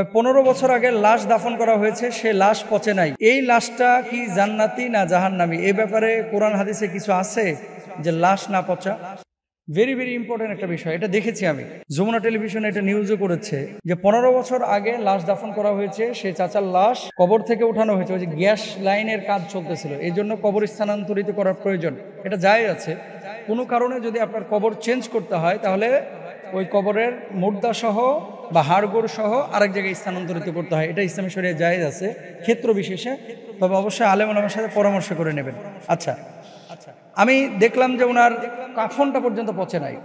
15 বছর আগে লাশ দাফন করা হয়েছে, সে লাশ পচে নাই। এই লাশটা কি জান্নাতি না জাহান্নামী? এই ব্যাপারে কোরআন হাদিসে কিছু আছে যে লাশ না পচা? ভেরি ভেরি ইম্পর্টেন্ট একটা বিষয়। এটা দেখেছি আমি, যমুনা টেলিভিশনে এটা নিউজও করেছে যে 15 বছর আগে লাশ দাফন করা হয়েছে, সে চাচার লাশ কবর থেকে উঠানো হয়েছে। ওই যে গ্যাস লাইনের কাজ চলতেছিল, এই জন্য কবর স্থানান্তরিত করার প্রয়োজন। এটা জায়েজ আছে। কোনো কারণে যদি আপনার কবর চেঞ্জ করতে হয়, তাহলে ওই কবরের মুর্দা সহ বা হাড়গোড় সহ আরেক জায়গায় স্থানান্তরিত করতে হয়। এটা ইসলামী শরিয়ায় জায়েজ আছে ক্ষেত্র বিশেষে, তবে অবশ্যই আলেম ওলামার সাথে পরামর্শ করে নেবেন। আচ্ছা, আমি দেখলাম যে ওনার কাফনটা পর্যন্ত পচে নাই।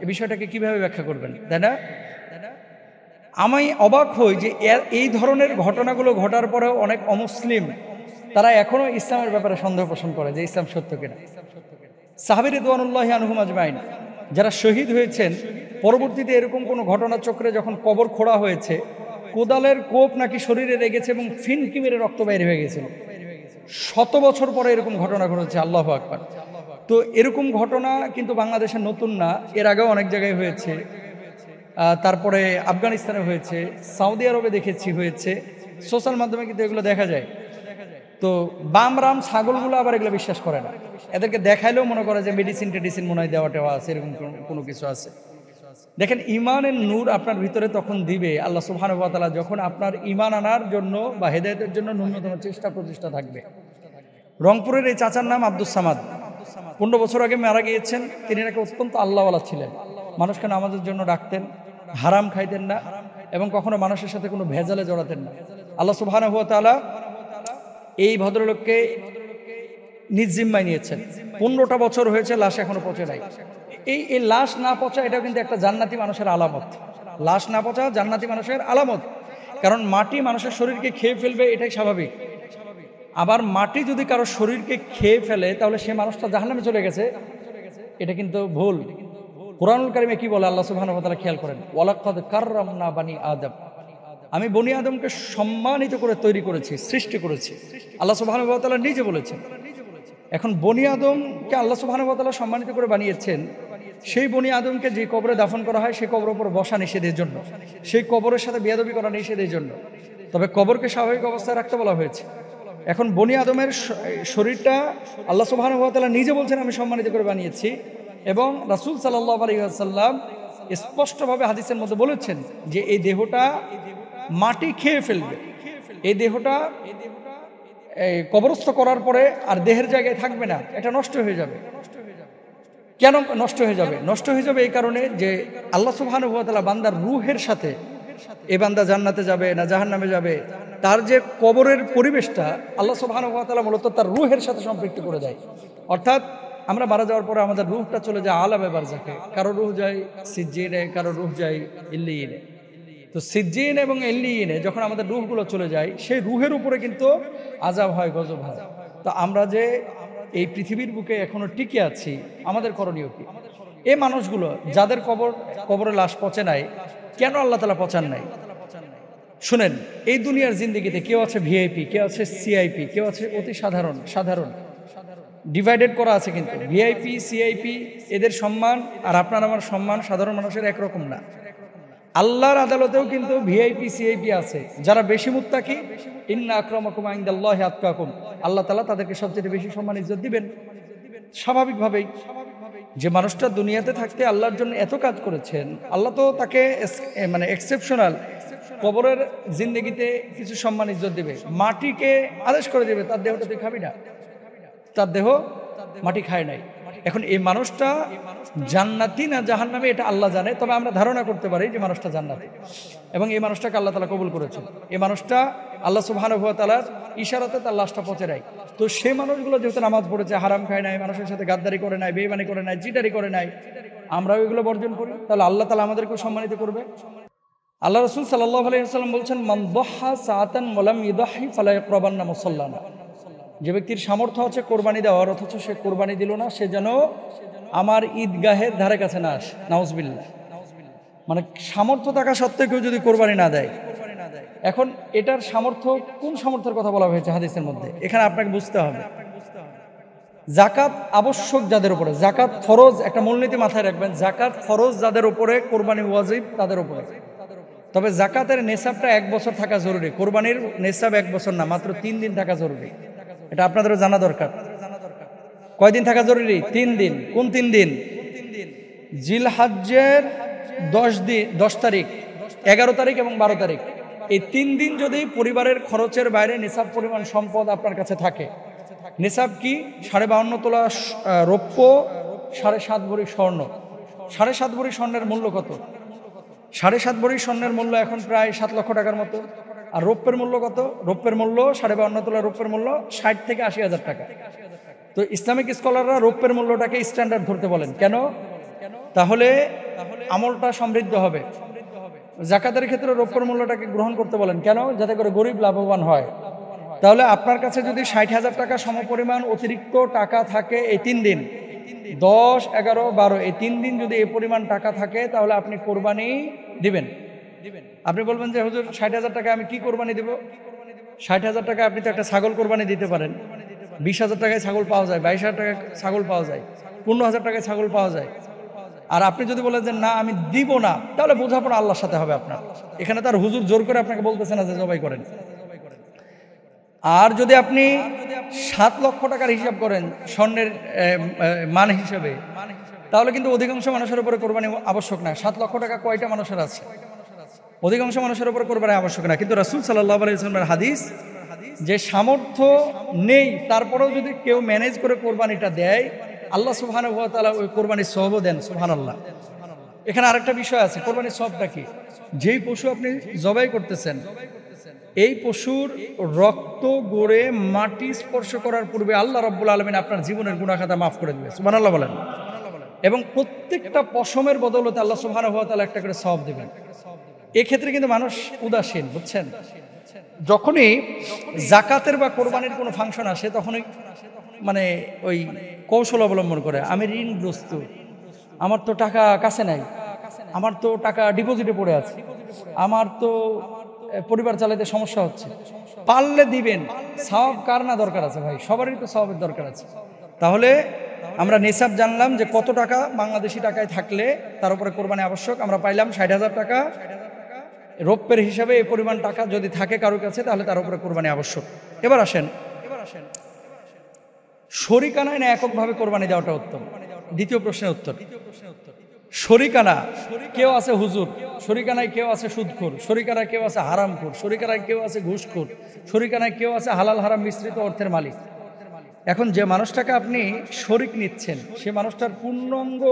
এই বিষয়টাকে কিভাবে ব্যাখ্যা করবেন, তাই না? আমি অবাক হই যে এই ধরনের ঘটনাগুলো ঘটার পরেও অনেক অমুসলিম তারা এখনো ইসলামের ব্যাপারে সন্দেহ পোষণ করে যে ইসলাম সত্য কিনা। সাহাবী রিদওয়ানুল্লাহি আনহুম আজমাইন যারা শহীদ হয়েছেন, পরবর্তীতে এরকম কোনো ঘটনা চক্রে যখন কবর খোঁড়া হয়েছে, কোদালের কোপ নাকি শরীরে লেগেছে এবং ফিনকি মেরে রক্ত বাইরে হয়ে গেছিল। 100 বছর পরে এরকম ঘটনা ঘটেছে। আল্লাহু আকবার। তো এরকম ঘটনা কিন্তু বাংলাদেশে নতুন না, এর আগেও অনেক জায়গায় হয়েছে। তারপরে আফগানিস্তানে হয়েছে, সৌদি আরবে দেখেছি হয়েছে, সোশ্যাল মাধ্যমে কিন্তু এগুলো দেখা যায়। তো বামরাম ছাগলগুলো আবার এগুলো বিশ্বাস করে না, এদেরকে দেখাইলেও মনে করে যে মেডিসিন টেডিসিন মনে হয় দেওয়া টেওয়া আছে, এরকম কোনো কিছু আছে। দেখেন, ইমানের নূর আপনার ভিতরে তখন দিবে আল্লাহ সুবহানাহু ওয়া তাআলা যখন আপনার ইমান আনার জন্য বা হেদায়েতের জন্য ন্যূনতম চেষ্টা প্রচেষ্টা থাকবে। রংপুরের এই চাচার নাম আব্দুস সামাদ, 15 বছর আগে মারা গিয়েছেন। তিনি নাকি অত্যন্ত আল্লাহওয়ালা ছিলেন, মানুষকে নামাজের জন্য ডাকতেন, হারাম খাইতেন না এবং কখনো মানুষের সাথে কোনো ভেজালে জড়াতেন না। আল্লাহ সুবহানাহু ওয়া তাআলা এই ভদ্রলোককে নিজ জিম্মায় নিয়েছেন। 15টা বছর হয়েছে, লাশ এখনো পচে নাই। এই লাশ না পচা, এটাও কিন্তু একটা জান্নাতি মানুষের আলামত। লাশ না পচা জান্নাতি মানুষের আলামত, কারণ মাটি মানুষের শরীরকে খেয়ে ফেলবে, এটাই স্বাভাবিক। আবার মাটি যদি কারো শরীরকে খেয়ে ফেলে, তাহলে সে মানুষটা জাহান্নামে চলে গেছে, এটা কিন্তু ভুল। কুরআনুল কারীমে কি বলে আল্লাহ সুবহানাহু ওয়া তাআলা, খেয়াল করেন, ওয়ালাকাদ কাররামনা বানি আদম, আমি বনি আদমকে সম্মানিত করে তৈরি করেছি, সৃষ্টি করেছি। আল্লাহ সুবহানাহু ওয়া তাআলা নিজে বলেছেন। এখন বনি আদমকে আল্লাহ সুবহানাহু ওয়া তাআলা সম্মানিত করে বানিয়েছেন, সেই বনি আদমকে যে কবরে দাফন করা হয়, সেই কবরের উপর বসা নিষেধের জন্য, সেই কবরের সাথে বেয়াদবি করা নিষেধের জন্য। তবে কবরকে স্বাভাবিক অবস্থায় রাখতে বলা হয়েছে। এখন বনি আদমের শরীরটা আল্লাহ সুবহানাহু ওয়া তাআলা নিজে বলছেন আমি সম্মানিত করে বানিয়েছি, এবং রাসূল সাল্লাল্লাহু আলাইহি ওয়াসাল্লাম স্পষ্টভাবে হাদিসের মধ্যে বলেছেন যে এই দেহটা মাটি খেয়ে ফেলবে, এই দেহটা কবরস্থ করার পরে আর দেহের জায়গায় থাকবে না, এটা নষ্ট হয়ে যাবে। কেন নষ্ট হয়ে যাবে? নষ্ট হয়ে যাবে এই কারণে যে আল্লাহ সুবহানাহু ওয়া তাআলা বান্দার রূহের সাথে, এই বান্দা জান্নাতে যাবে না জাহান্নামে যাবে, তার যে কবরের পরিবেশটা আল্লাহ সুবহানাহু ওয়া তাআলা মূলত তার রূহের সাথে সম্পৃক্ত করে দেয়। অর্থাৎ আমরা মারা যাওয়ার পরে আমাদের রূহটা চলে যায় আলামে বারজাখে, কারো রূহ যায় সিজ্জিনে, কারো রূহ যায় ইল্লিয়িনে। তো সিজ্জিন এবং ইল্লিয়িনে যখন আমাদের রূহগুলো চলে যায়, সেই রূহের উপরে কিন্তু আযাব হয়, গজব হয়। তো আমরা যে এই পৃথিবীর বুকে এখনো টিকে আছি, আমাদের করণীয় কি? এই মানুষগুলো যাদের কবরে লাশ পচে নাই, কেন আল্লাহ তাআলা পচান নাই? শুনেন, এই দুনিয়ার জিন্দেগিতে কেউ আছে ভিআইপি, কেউ আছে সিআইপি, কেউ আছে অতি সাধারণ। ডিভাইডেড করা আছে, কিন্তু ভিআইপি সিআইপি এদের সম্মান আর আপনার আমার সম্মান সাধারণ মানুষের একরকম না। আল্লাহর আদালতেও কিন্তু ভিআইপি সিআইপি আছে। যারা বেশি মুত্তাকি, ইন্না আকরামাকুম ইনদাল্লাহি আতকাকুম, আল্লাহ তাআলা তাদেরকে সবচেয়ে বেশি সম্মান ইজ্জত দিবেন। স্বাভাবিকভাবেই যে মানুষটা দুনিয়াতে থাকতে আল্লাহর জন্য এত কাজ করেছেন, আল্লাহ তো তাকে মানে এক্সেপশনাল কবরের জিন্দেগিতে কিছু সম্মান ইজ্জত দিবে। মাটিকে আদেশ করে দেবে তার দেহটা তুই খাবি না, তার দেহ মাটি খায় নাই। এখন এই মানুষটা জান্নাতি না জাহান্নামী এটা আল্লাহ জানে, তবে আমরা ধারণা করতে পারি যে মানুষটা জান্নাতি, এবং এই মানুষটাকে আল্লাহ তাআলা কবুল করেছেন। এই মানুষটা আল্লাহ সুবহানাহু ওয়া তাআলার ইশারাতে তার লাশটা পচে নাই। তো সেই মানুষগুলো যেহেতু নামাজ পড়েছে, হারাম খায় নাই, মানুষের সাথে গাদ্দারি করে নাই, বেঈমানি করে নাই, চিটারি করে নাই, আমরাও এগুলো বর্জন করি, তাহলে আল্লাহ তাআলা আমাদেরকেও সম্মানিত করবে। আল্লাহ রাসূল সাল্লাল্লাহু আলাইহি ওয়াসাল্লাম বলছেন, মান দাহা সাআতান ওয়া লাম ইদাহি ফালা ইয়াকরাবান্না মুসাল্লানা, যে ব্যক্তির সামর্থ্য আছে কোরবানি দেওয়ার, অথচ সে কোরবানি দিল না, সে যেন আমার ঈদগাহের ধারে কাছে না আসে। নাউজুবিল্লাহ। মানে সামর্থ্য থাকা সত্ত্বেও কেউ যদি কোরবানি না দেয়, এখন এটার সামর্থ্য, কোন সামর্থ্যের কথা বলা হয়েছে হাদিসের মধ্যে? এখানে আপনাকে বুঝতে হবে, যাকাত আবশ্যক যাদের উপরে, যাকাত ফরজ, একটা মূলনীতি মাথায় রাখবেন, যাকাত ফরজ যাদের উপরে, কোরবানি ওয়াজিব তাদের উপরে। তবে জাকাতের নেসাবটা 1 বছর থাকা জরুরি। কোরবানির নেসাব 1 বছর না, মাত্র 3 দিন থাকা জরুরি। এটা আপনাদেরও জানা দরকার। কয়দিন থাকা জরুরি? 3 দিন। কোন 3 দিন? জিলহজ্জের 10 তারিখ, 11 তারিখ এবং 12 তারিখ। এই 3 দিন যদি পরিবারের খরচের বাইরে নিসাব পরিমাণ সম্পদ আপনার কাছে থাকে। নিসাব কি? 52.5 তোলা রৌপ্য, 7.5 ভরি স্বর্ণ। 7.5 ভরি স্বর্ণের মূল্য কত? 7.5 ভরি স্বর্ণের মূল্য এখন প্রায় 7 লক্ষ টাকার মতো। আর রৌপ্যের মূল্য কত? রৌপ্যের মূল্য 52.5 তোলা রৌপ্যের মূল্য 60 থেকে 80,000 টাকা। তো ইসলামিক স্কলাররা রৌপ্যের মূল্যটাকে স্ট্যান্ডার্ড ধরতে বলেন। কেন? তাহলে আমলটা সমৃদ্ধ হবে। জাকাতের ক্ষেত্রে রৌপ্যের মূল্যটাকে গ্রহণ করতে বলেন। কেন? যাতে করে গরিব লাভবান হয়। তাহলে আপনার কাছে যদি 60,000 টাকা সমপরিমাণ অতিরিক্ত টাকা থাকে এই 3 দিন, 10, 11, 12 এই 3 দিন যদি এই পরিমাণ টাকা থাকে, তাহলে আপনি কোরবানি দিবেন। আপনি বলবেন যে হুজুর 60,000 টাকা আমি কি কোরবানি দেব? 60,000 টাকা আপনি তো একটা ছাগল কোরবানি দিতে পারেন। 20,000 টাকায় ছাগল পাওয়া যায়, 22,000 টাকায় ছাগল পাওয়া যায়, 15,000 টাকায় ছাগল পাওয়া যায়। আর আপনি যদি বলেন যে না আমি দিব না, তাহলে বোঝাপড়া আল্লাহর সাথে হবে আপনার। এখানে তার হুজুর জোর করে আপনাকে বলতেছে না যে জবাই করেন। আর যদি আপনি 7 লক্ষ টাকার হিসাব করেন স্বর্ণের মান হিসেবে, তাহলে কিন্তু অধিকাংশ মানুষের উপরে কোরবানি আবশ্যক না। 7 লক্ষ টাকা কয়টা মানুষের আছে? অধিকাংশ মানুষের উপরে কোরবানি আবশ্যক না। কিন্তু রাসূল সাল্লাল্লাহু আলাইহি ওয়াসাল্লামের হাদিস, যে সামর্থ্য নেই তারপরেও যদি কেউ ম্যানেজ করে কোরবানিটা দেয়, আল্লাহ সুবহানাহু ওয়া তাআলা ওই কোরবানির সওয়াবও দেন। সুবহানাল্লাহ। এখানে আরেকটা বিষয় আছে, কোরবানির সওয়াবটা কি? যেই পশু আপনি জবাই করতেছেন, এই পশুর রক্ত গড়ে মাটি স্পর্শ করার পূর্বে আল্লাহ রাব্বুল আলামিন আপনার জীবনের গুনাহ খাতা মাফ করে দেবে। সুবহানাল্লাহ বলেন। এবং প্রত্যেকটা পশমের বদৌলতে আল্লাহ সুবহানাহু ওয়া তাআলা একটা করে সওয়াব দেবেন। এক্ষেত্রে কিন্তু মানুষ উদাসীন, বুঝছেন? যখনই জাকাতের বা কোরবানির কোনো ফাংশন আসে, তখনই মানে ওই কৌশল অবলম্বন করে, আমি ঋণগ্রস্ত, আমার তো টাকা কাছে নাই, আমার তো টাকা ডিপোজিটে পড়ে আছে, আমার তো পরিবার চালাতে সমস্যা হচ্ছে, পারলে দিবেন। সওয়াব কার না দরকার আছে ভাই? সবারই তো সওয়াবের দরকার আছে। তাহলে আমরা নিসাব জানলাম যে কত টাকা বাংলাদেশি টাকায় থাকলে তার উপরে কোরবানি আবশ্যক। আমরা পাইলাম 60,000 টাকা। রৌপ্যের হিসাবে এই পরিমাণ টাকা যদি থাকে কারোর কাছে, তাহলে তার উপরে কোরবানি আবশ্যক। এবার আসেন, শরিকানায় না এককভাবে কোরবানি দেওয়াটা উত্তম? দ্বিতীয় প্রশ্নের উত্তর, শরিকানা কেউ আছে হুজুর, শরিকানায় কেউ আছে সুদখোর, শরিকানায় কেউ আছে হারামখোর, শরিকানায় কেউ আছে ঘুষখোর, শরিকানায় কেউ আছে হালাল হারাম মিশ্রিত অর্থের মালিক। এখন যে মানুষটাকে আপনি শরিক নিচ্ছেন, সে মানুষটার পূর্ণাঙ্গ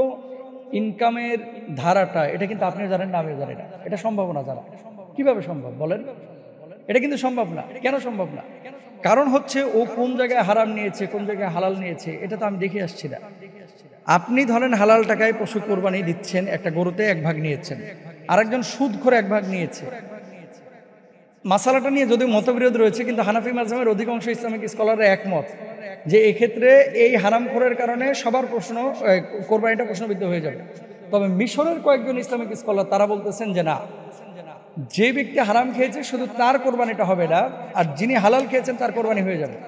ইনকামের ধারাটা এটা কিন্তু আপনি জানেন না, আমিও জানি না। এটা সম্ভব না জানা। কিভাবে সম্ভব বলেন? এটা কিন্তু সম্ভব না। কেন সম্ভব না? কারণ হচ্ছে ও কোন জায়গায় হারাম নিয়েছে, কোন জায়গায় হালাল নিয়েছে, এটা তো আমি দেখে আসছি না। আপনি ধরেন হালাল টাকায় পশু কোরবানি দিচ্ছেন, একটা গরুতে 1 ভাগ নিয়েছেন, আরেকজন সুদখোর 1 ভাগ নিয়েছে। মাসালাটা নিয়ে যদিও মতবিরোধ রয়েছে, কিন্তু হানাফি মাযহাবের অধিকাংশ ইসলামিক স্কলাররা একমত যে এক্ষেত্রে এই হারামখোরের কারণে সবার প্রশ্ন, কোরবানিটা প্রশ্নবিদ্ধ হয়ে যাবে। তবে মিশরের কয়েকজন ইসলামিক স্কলার তারা বলতেছেন যে না, যে ব্যক্তি হারাম খেয়েছে শুধু তার কোরবানিটা হবে না, আর যিনি হালাল খেয়েছেন তার কোরবানি হয়ে যাবে।